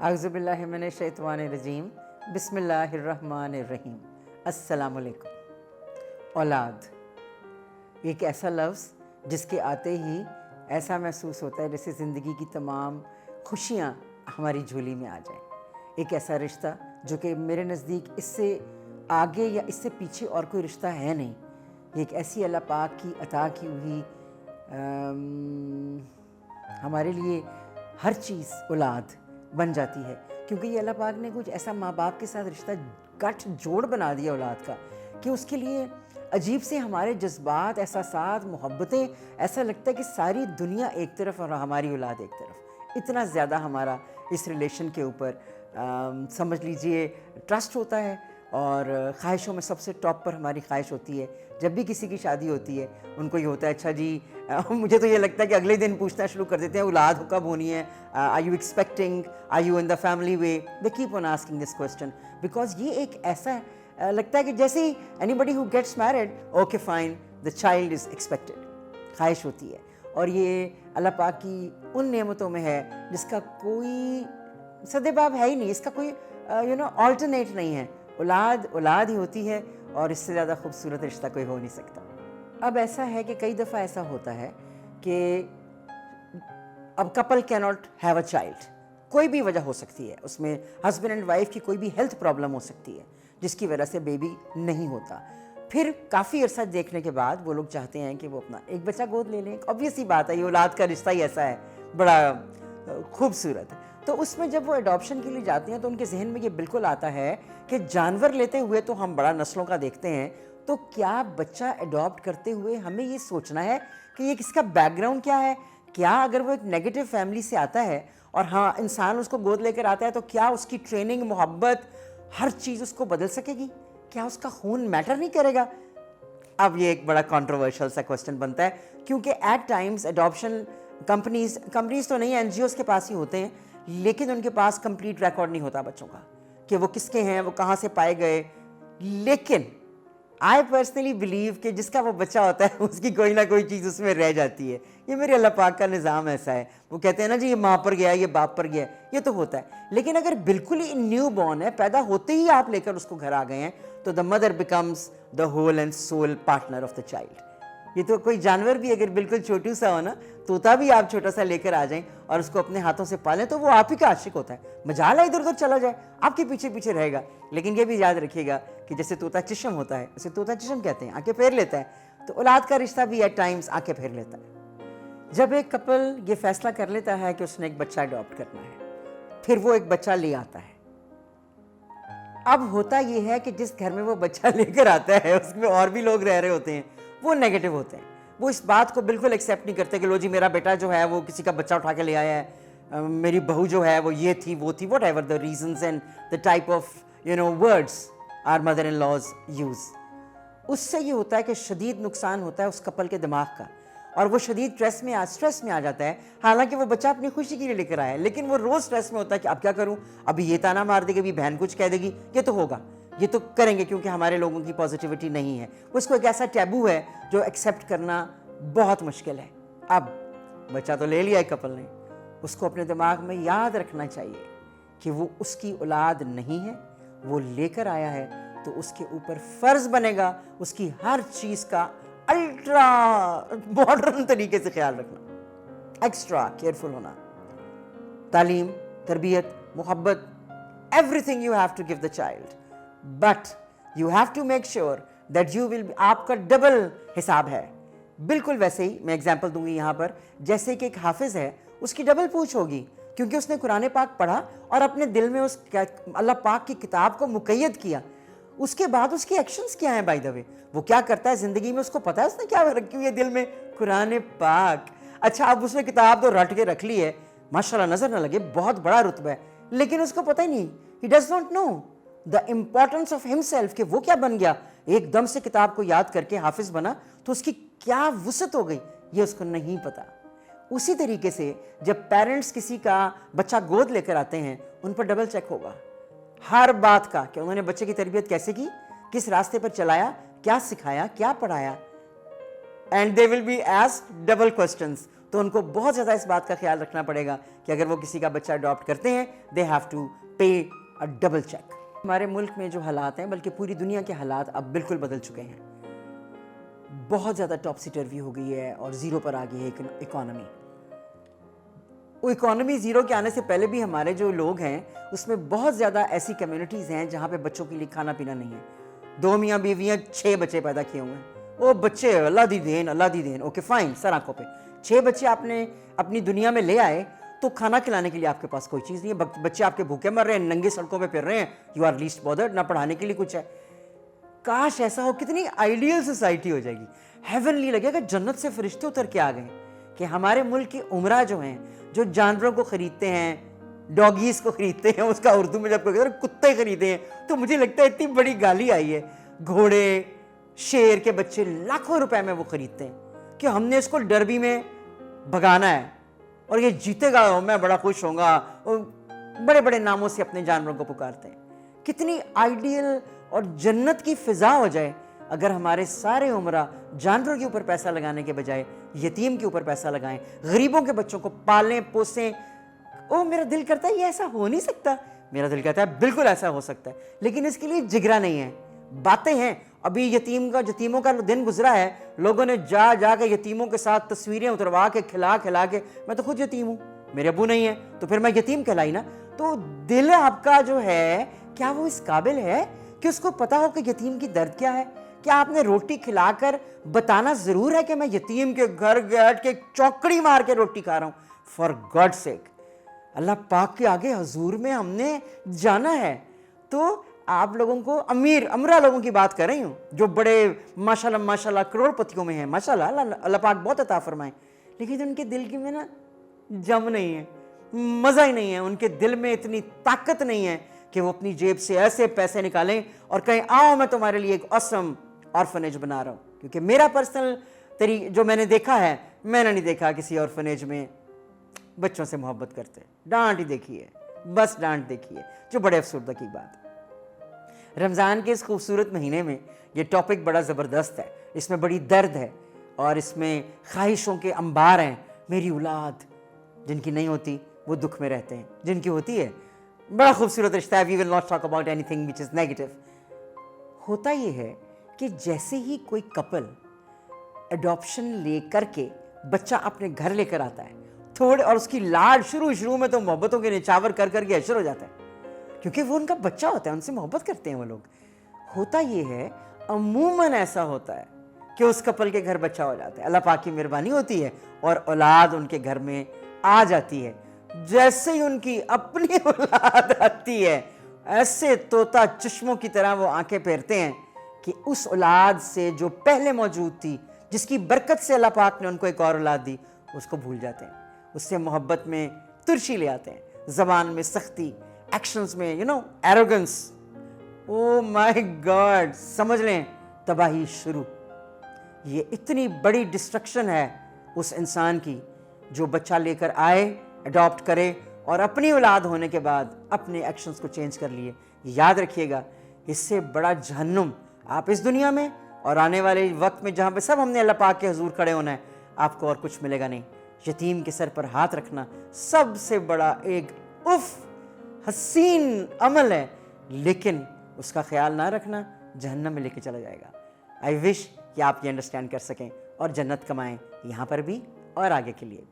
اعوذ باللہ من الشیطان الرجیم، بسم اللہ الرحمن الرحیم۔ السلام علیکم۔ اولاد ایک ایسا لفظ جس کے آتے ہی ایسا محسوس ہوتا ہے جیسے زندگی کی تمام خوشیاں ہماری جھولی میں آ جائیں۔ ایک ایسا رشتہ جو کہ میرے نزدیک اس سے آگے یا اس سے پیچھے اور کوئی رشتہ ہے نہیں۔ یہ ایک ایسی اللہ پاک کی عطا کی ہوئی ہمارے لیے ہر چیز اولاد بن جاتی ہے، کیونکہ یہ اللہ پاک نے کچھ ایسا ماں باپ کے ساتھ رشتہ گٹھ جوڑ بنا دیا اولاد کا کہ اس کے لیے عجیب سے ہمارے جذبات، احساسات، محبتیں، ایسا لگتا ہے کہ ساری دنیا ایک طرف اور ہماری اولاد ایک طرف۔ اتنا زیادہ ہمارا اس ریلیشن کے اوپر سمجھ لیجئے ٹرسٹ ہوتا ہے، اور خواہشوں میں سب سے ٹاپ پر ہماری خواہش ہوتی ہے جب بھی کسی کی شادی ہوتی ہے، ان کو یہ ہوتا ہے اچھا جی، مجھے تو یہ لگتا ہے کہ اگلے دن پوچھنا شروع کر دیتے ہیں اولاد کب ہونی ہے، are you expecting, are you in the family way, they keep on asking this question, because یہ ایک ایسا لگتا ہے کہ جیسے ہی anybody who gets married, okay fine, the child is expected, خواہش ہوتی ہے۔ اور یہ اللہ پاک کی ان نعمتوں میں ہے جس کا کوئی سدے باب ہے ہی نہیں، اس کا کوئی آلٹرنیٹ نہیں ہے۔ اولاد اولاد ہی ہوتی ہے، اور اس سے زیادہ خوبصورت رشتہ کوئی ہو نہیں سکتا۔ اب ایسا ہے کہ کئی دفعہ ایسا ہوتا ہے کہ اب کپل کی ناٹ ہیو اے چائلڈ، کوئی بھی وجہ ہو سکتی ہے، اس میں ہسبینڈ اینڈ وائف کی کوئی بھی ہیلتھ پرابلم ہو سکتی ہے جس کی وجہ سے بیبی نہیں ہوتا۔ پھر کافی عرصہ دیکھنے کے بعد وہ لوگ چاہتے ہیں کہ وہ اپنا ایک بچہ گود لے لیں۔ obvious سی بات ہے، یہ اولاد کا رشتہ ہی ایسا ہے، بڑا خوبصورت۔ تو اس میں جب وہ اڈاپشن کے لیے جاتے ہیں تو ان کے ذہن میں یہ بالکل آتا ہے کہ جانور لیتے ہوئے تو ہم بڑا نسلوں کا دیکھتے ہیں، تو کیا بچہ اڈاپٹ کرتے ہوئے ہمیں یہ سوچنا ہے کہ یہ کس کا بیک گراؤنڈ کیا ہے؟ کیا اگر وہ ایک نیگیٹو فیملی سے آتا ہے اور ہاں انسان اس کو گود لے کر آتا ہے، تو کیا اس کی ٹریننگ، محبت، ہر چیز اس کو بدل سکے گی؟ کیا اس کا خون میٹر نہیں کرے گا؟ اب یہ ایک بڑا کنٹروورشل سا کوسچن بنتا ہے، کیونکہ ایٹ ٹائمز اڈاپشن کمپنیز تو نہیں، این جی اوز کے پاس ہی ہوتے ہیں، لیکن ان کے پاس کمپلیٹ ریکارڈ نہیں ہوتا بچوں کا کہ وہ کس کے ہیں، وہ کہاں سے پائے گئے۔ لیکن آئی پرسنلی بلیو کہ جس کا وہ بچہ ہوتا ہے اس کی کوئی نہ کوئی چیز اس میں رہ جاتی ہے۔ یہ میرے اللہ پاک کا نظام ایسا ہے۔ وہ کہتے ہیں نا جی، یہ ماں پر گیا، یہ باپ پر گیا، یہ تو ہوتا ہے۔ لیکن اگر بالکل ہی نیو بورن ہے، پیدا ہوتے ہی آپ لے کر اس کو گھر آ گئے ہیں، تو the mother becomes the whole and civil partner of the child. یہ تو کوئی جانور بھی اگر بالکل چھوٹو سا ہو نا، طوطا بھی آپ چھوٹا سا لے کر آ جائیں اور اس کو اپنے ہاتھوں سے پالیں، تو وہ آپ ہی کا عاشق ہوتا ہے۔ مجال ہے ادھر ادھر چلا جائے، آپ کے پیچھے پیچھے رہے گا۔ لیکن یہ بھی یاد رکھیے گا کہ جیسے طوطا چشم ہوتا ہے، اسے طوطا چشم کہتے ہیں، آنکھیں پھیر لیتا ہے، تو اولاد کا رشتہ بھی ایٹ ٹائمز آنکھیں پھیر لیتا ہے۔ جب ایک کپل یہ فیصلہ کر لیتا ہے کہ اس نے ایک بچہ اڈاپٹ کرنا ہے، پھر وہ ایک بچہ لے آتا ہے۔ اب ہوتا یہ ہے کہ جس گھر میں وہ بچہ لے کر آتا ہے اس میں اور بھی لوگ رہ رہے ہوتے ہیں، وہ نیگیٹو ہوتے ہیں، وہ اس بات کو بالکل ایکسیپٹ نہیں کرتے کہ لو جی میرا بیٹا جو ہے وہ کسی کا بچہ اٹھا کے لے آیا ہے، میری بہو جو ہے وہ یہ تھی وہ تھی، whatever the reasons and the type of words are mother in laws use. اس سے یہ ہوتا ہے کہ شدید نقصان ہوتا ہے اس کپل کے دماغ کا، اور وہ شدید اسٹریس میں آ جاتا ہے۔ حالانکہ وہ بچہ اپنی خوشی کے لیے لے کر آیا ہے، لیکن وہ روز اسٹریس میں ہوتا ہے کہ اب کیا کروں، ابھی یہ تانا مار دے گی، ابھی بہن کچھ کہہ دے گی، یہ تو ہوگا، یہ تو کریں گے کیونکہ ہمارے لوگوں کی پازیٹیوٹی نہیں ہے۔ اس کو ایک ایسا ٹیبو ہے جو ایکسیپٹ کرنا بہت مشکل ہے۔ اب بچہ تو لے لیا ہے کپل نے، اس کو اپنے دماغ میں یاد رکھنا چاہیے کہ وہ اس کی اولاد نہیں ہے، وہ لے کر آیا ہے، تو اس کے اوپر فرض بنے گا اس کی ہر چیز کا الٹرا ماڈرن طریقے سے خیال رکھنا، ایکسٹرا کیئرفل ہونا، تعلیم، تربیت، محبت، everything you have to give the child, but you have to make sure that you will, آپ کا ڈبل حساب ہے۔ بالکل ویسے ہی میں ایگزامپل دوں گی یہاں پر، جیسے کہ ایک حافظ ہے، اس کی ڈبل پوچھ ہوگی کیونکہ اس نے قرآن پاک پڑھا اور اپنے دل میں اس اللہ پاک کی کتاب کو مقید کیا۔ اس کے بعد اس کی ایکشنز کیا ہیں؟ بائی دا وے وہ کیا کرتا ہے زندگی میں، اس کو پتا ہے اس نے کیا رکھی ہوئی ہے دل میں، قرآن پاک۔ اچھا اب اس نے کتاب تو رٹ کے رکھ لی ہے، ماشاءاللہ نظر نہ لگے بہت بڑا رتبہ ہے، لیکن اس کو پتہ ہی نہیں، he does not know the importance of himself, کہ وہ کیا بن گیا، ایک دم سے کتاب کو یاد کر کے حافظ بنا، تو اس کی کیا وسعت ہو گئی یہ اس کو نہیں پتا۔ اسی طریقے سے جب پیرنٹس کسی کا بچہ گود لے کر آتے ہیں، ان پر ڈبل چیک ہوگا ہر بات کا کہ انہوں نے بچے کی تربیت کیسے کی، کس راستے پر چلایا، کیا سکھایا، کیا پڑھایا، and they will be asked double questions. تو ان کو بہت زیادہ اس بات کا خیال رکھنا پڑے گا کہ اگر وہ کسی کا بچہ اڈاپٹ کرتے ہیں they have to pay a double check. ہمارے ملک میں جو حالات ہیں بلکہ پوری دنیا کے حالات اب بالکل بدل چکے ہیں. بہت زیادہ ٹاپسی ٹرفی ہو گئی ہے اور زیرو پر آ گئی ہے اکانومی. وہ اکانومی زیرو کے آنے سے پہلے بھی ہمارے جو لوگ ہیں اس میں بہت زیادہ ایسی کمیونٹیز ہیں جہاں پہ بچوں کے لیے کھانا پینا نہیں ہے. 2 میاں بیویاں 6 بچے پیدا کیے ہوئے ہیں. وہ بچے اللہ دی دین اللہ دی دین. اوکے فائن, سر آنکھوں پہ 6 بچے آپ نے اپنی دنیا میں لے آئے تو کھانا کھلانے کے لیے آپ کے پاس کوئی چیز نہیں ہے. بچے آپ کے بھوکے مر رہے ہیں, ننگے سڑکوں پہ پھر رہے ہیں. You are least bothered. نہ پڑھانے کے لیے کچھ ہے. کاش ایسا ہو, کتنی آئیڈیل سوسائٹی ہو جائے گی. ہیونلی لگے گا جنت سے فرشتے اتر کے آ گئے کہ ہمارے ملک کے عمرہ جو ہیں جو جانوروں کو خریدتے ہیں, ڈاگیز کو خریدتے ہیں, اس کا اردو میں جب کوئی کہتے ہیں کتے خریدے ہیں تو مجھے لگتا ہے اتنی بڑی گالی آئی ہے. گھوڑے شیر کے بچے لاکھوں روپے میں وہ خریدتے ہیں کہ ہم نے اس کو ڈربی میں بھگانا ہے اور یہ جیتے گا, میں بڑا خوش ہوں گا. بڑے بڑے ناموں سے اپنے جانوروں کو پکارتے ہیں. کتنی آئیڈیل اور جنت کی فضا ہو جائے اگر ہمارے سارے عمرہ جانوروں کے اوپر پیسہ لگانے کے بجائے یتیم کے اوپر پیسہ لگائیں, غریبوں کے بچوں کو پالیں پوسیں. میرا دل کرتا ہے یہ ایسا ہو نہیں سکتا. میرا دل کہتا ہے بالکل ایسا ہو سکتا ہے, لیکن اس کے لیے جگرا نہیں ہے. باتیں ہیں. ابھی یتیموں کا دن گزرا ہے, لوگوں نے جا کے یتیموں کے ساتھ تصویریں اتروا کے کھلا کے, میں تو خود یتیم ہوں, میرے ابو نہیں ہے تو پھر میں یتیم کہلائی نا. تو دل آپ کا جو ہے کیا وہ اس قابل ہے کہ اس کو پتا ہو کہ یتیم کی درد کیا ہے؟ کیا آپ نے روٹی کھلا کر بتانا ضرور ہے کہ میں یتیم کے گھر بیٹھ کے چوکڑی مار کے روٹی کھا رہا ہوں؟ فار گاڈ سیک, اللہ پاک کے آگے حضور میں ہم نے جانا ہے. تو آپ لوگوں کو امرا لوگوں کی بات کر رہی ہوں جو بڑے ماشاءاللہ کروڑ پتیوں میں ہیں, ماشاءاللہ اللہ پاک بہت عطا فرمائیں, لیکن ان کے دل کی میں نا جم نہیں ہے, مزہ ہی نہیں ہے. ان کے دل میں اتنی طاقت نہیں ہے کہ وہ اپنی جیب سے ایسے پیسے نکالیں اور کہیں آؤ میں تمہارے لیے ایک آسم آرفنیج بنا رہا ہوں. کیونکہ میرا پرسنل جو میں نے دیکھا ہے, میں نے نہیں دیکھا کسی آرفنیج میں بچوں سے محبت کرتے. ڈانٹ ہی دیکھی ہے, بس ڈانٹ دیکھی ہے, جو بڑے افسردہ کی بات. رمضان کے اس خوبصورت مہینے میں یہ ٹاپک بڑا زبردست ہے. اس میں بڑی درد ہے اور اس میں خواہشوں کے انبار ہیں. میری اولاد, جن کی نہیں ہوتی وہ دکھ میں رہتے ہیں, جن کی ہوتی ہے بڑا خوبصورت رشتہ ہے. We will not talk about anything which is negative. ہوتا یہ ہے کہ جیسے ہی کوئی کپل اڈاپشن لے کر کے بچہ اپنے گھر لے کر آتا ہے اور اس کی لاڈ شروع میں تو محبتوں کے نچاور کر کے اشر ہو جاتا ہے کیونکہ وہ ان کا بچہ ہوتا ہے, ان سے محبت کرتے ہیں وہ لوگ. ہوتا یہ ہے عموماً ایسا ہوتا ہے کہ اس کپل کے گھر بچہ ہو جاتا ہے. اللہ پاک کی مہربانی ہوتی ہے اور اولاد ان کے گھر میں آ جاتی ہے. جیسے ہی ان کی اپنی اولاد آتی ہے ایسے طوطا چشموں کی طرح وہ آنکھیں پھیرتے ہیں کہ اس اولاد سے جو پہلے موجود تھی, جس کی برکت سے اللہ پاک نے ان کو ایک اور اولاد دی, اس کو بھول جاتے ہیں. اس سے محبت میں ترشی لے آتے ہیں, زبان میں سختی, ایکشنز میں ایروگنس. او مائی گاڈ, سمجھ لیں تباہی شروع. یہ اتنی بڑی ڈسٹرکشن ہے اس انسان کی جو بچہ لے کر آئے, اڈاپٹ کرے اور اپنی اولاد ہونے کے بعد اپنے ایکشنز کو چینج کر لیے. یاد رکھیے گا اس سے بڑا جہنم آپ اس دنیا میں اور آنے والے وقت میں جہاں پہ سب ہم نے اللہ پاک کے حضور کھڑے ہونا ہے, آپ کو اور کچھ ملے گا نہیں. یتیم کے سر پر ہاتھ رکھنا سب سے بڑا ایک حسین عمل ہے, لیکن اس کا خیال نہ رکھنا جہنم میں لے کے چلا جائے گا. آئی وش کہ آپ یہ انڈرسٹینڈ کر سکیں اور جنت کمائیں یہاں پر بھی اور آگے کے لیے.